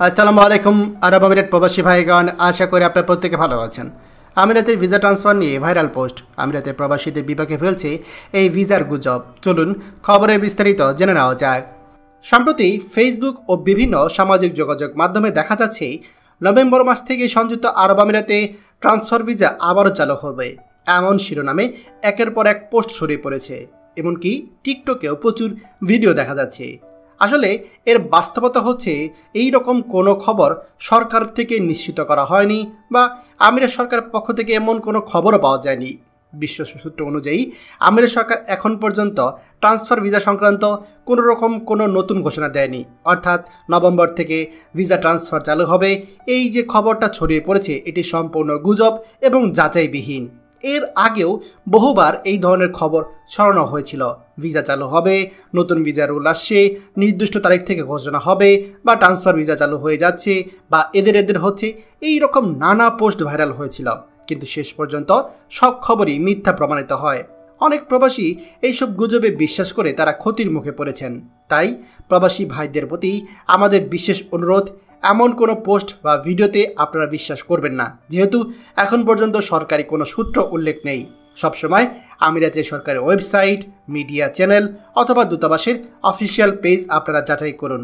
আসসালামু আলাইকুম আরব আমিরাত প্রবাসী ভাইগণ, আশা করি আপনারা প্রত্যেকে ভালো আছেন। আমিরাতের ভিসা ট্রান্সফার নিয়ে ভাইরাল পোস্ট। আমিরাতের প্রবাসীদের বিপাকে ফেলছে এই ভিসার গুজব। চলুন খবরে বিস্তারিত জেনে নেওয়া যাক। সম্প্রতি ফেসবুক ও বিভিন্ন সামাজিক যোগাযোগ মাধ্যমে দেখা যাচ্ছে নভেম্বর মাস থেকে সংযুক্ত আরব আমিরাতে ট্রান্সফার ভিসা আবারও চালু হবে, এমন শিরোনামে একের পর এক পোস্ট ছড়িয়ে পড়েছে। এমনকি টিকটকেও প্রচুর ভিডিও দেখা যাচ্ছে। আসলে এর বাস্তবতা হচ্ছে এই রকম কোনো খবর সরকার থেকে নিশ্চিত করা হয়নি বা আমিরাত সরকারের পক্ষ থেকে এমন কোনো খবরও পাওয়া যায়নি। বিশ্বস্ত সূত্র অনুযায়ী আমিরাত সরকার এখন পর্যন্ত ট্রান্সফার ভিসা সংক্রান্ত কোনো নতুন ঘোষণা দেয়নি। অর্থাৎ নভেম্বর থেকে ভিসা ট্রান্সফার চালু হবে, এই যে খবরটা ছড়িয়ে পড়েছে এটি সম্পূর্ণ গুজব এবং যাচাইবিহীন। এর আগেও বহুবার এই ধরনের খবর ছড়ানো হয়েছিল। ভিসা চালু হবে, নতুন ভিসা রুল আসছে, নির্দিষ্ট তারিখ থেকে ঘোষণা হবে, বা ট্রান্সফার ভিসা চালু হয়ে যাচ্ছে, বা এদের হচ্ছে, এই রকম নানা পোস্ট ভাইরাল হয়েছিল। কিন্তু শেষ পর্যন্ত সব খবরই মিথ্যা প্রমাণিত হয়। অনেক প্রবাসী এইসব গুজবে বিশ্বাস করে তারা ক্ষতির মুখে পড়েছেন। তাই প্রবাসী ভাইদের প্রতি আমাদের বিশেষ অনুরোধ, এমন কোনো পোস্ট বা ভিডিওতে আপনারা বিশ্বাস করবেন না, যেহেতু এখন পর্যন্ত সরকারি কোনো সূত্র উল্লেখ নেই। সবসময় আমিরাতের সরকারের ওয়েবসাইট, মিডিয়া চ্যানেল অথবা দূতাবাসের অফিসিয়াল পেজ আপনারা যাচাই করুন।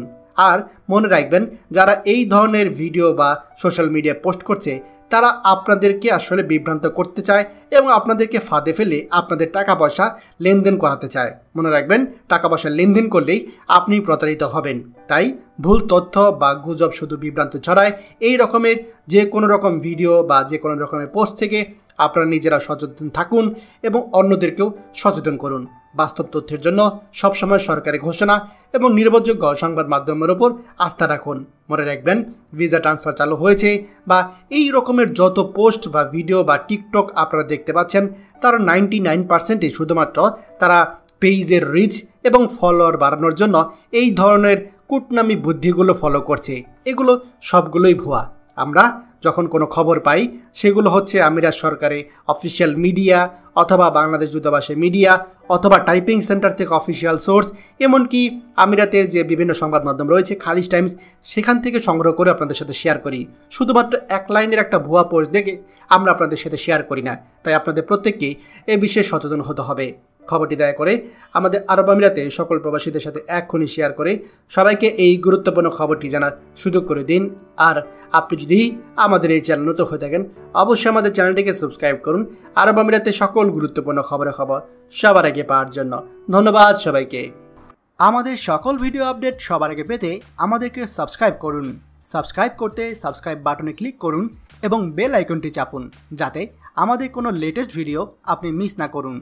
আর মনে রাখবেন, যারা এই ধরনের ভিডিও বা সোশ্যাল মিডিয়া পোস্ট করছে তারা আপনাদেরকে আসলে বিভ্রান্ত করতে চায় এবং আপনাদেরকে ফাঁদে ফেলে আপনাদের টাকা পয়সা লেনদেন করাতে চায়। মনে রাখবেন, টাকা পয়সা লেনদেন করলেই আপনি প্রতারিত হবেন। তাই ভুল তথ্য বা গুজব শুধু বিভ্রান্ত ছড়ায়। এই রকমের যে কোনো রকম ভিডিও বা যে কোনো রকমের পোস্ট থেকে আপনারা নিজেরা সচেতন থাকুন এবং অন্যদেরকেও সচেতন করুন। বাস্তব তথ্যের জন্য সবসময় সরকারি ঘোষণা এবং নির্ভরযোগ্য সংবাদ মাধ্যমের উপর আস্থা রাখুন। মনে রাখবেন, ভিসা ট্রান্সফার চালু হয়েছে বা এই রকমের যত পোস্ট বা ভিডিও বা টিকটক আপনারা দেখতে পাচ্ছেন, তার 99%ই শুধুমাত্র তারা পেজের রিচ এবং ফলোয়ার বাড়ানোর জন্য এই ধরনের কূটনামি বুদ্ধিগুলো ফলো করছে। এগুলো সবগুলোই ভুয়া। আমরা যখন কোনো খবর পাই সেগুলো হচ্ছে আমিরাত সরকারের অফিসিয়াল মিডিয়া অথবা বাংলাদেশ দূতাবাসের মিডিয়া অথবা টাইপিং সেন্টার থেকে অফিসিয়াল সোর্স, এমনকি আমিরাতের যে বিভিন্ন সংবাদ মাধ্যম রয়েছে, খালিজ টাইমস, সেখান থেকে সংগ্রহ করে আপনাদের সাথে শেয়ার করি। শুধুমাত্র এক লাইনের একটা ভুয়া পোস্ট দেখে আমরা আপনাদের সাথে শেয়ার করি না। তাই আপনাদের প্রত্যেককেই এ বিষয়ে সচেতন হতে হবে। খবরটি দয়া করে আমাদের আরব আমিরাতে সকল প্রবাসীদের সাথে এক্ষুনি শেয়ার করে সবাইকে এই গুরুত্বপূর্ণ খবরটি জানার সুযোগ করে দিন। আর আপনি যদি আমাদের এই চ্যানেল নতুন হয়ে থাকেন, অবশ্যই আমাদের চ্যানেলটিকে সাবস্ক্রাইব করুন আরব আমিরাতে সকল গুরুত্বপূর্ণ খবর সবার আগে পাওয়ার জন্য। ধন্যবাদ সবাইকে। আমাদের সকল ভিডিও আপডেট সবার আগে পেতে আমাদেরকে সাবস্ক্রাইব করুন। সাবস্ক্রাইব করতে সাবস্ক্রাইব বাটনে ক্লিক করুন এবং বেল আইকনটি চাপুন, যাতে আমাদের কোনো লেটেস্ট ভিডিও আপনি মিস না করুন।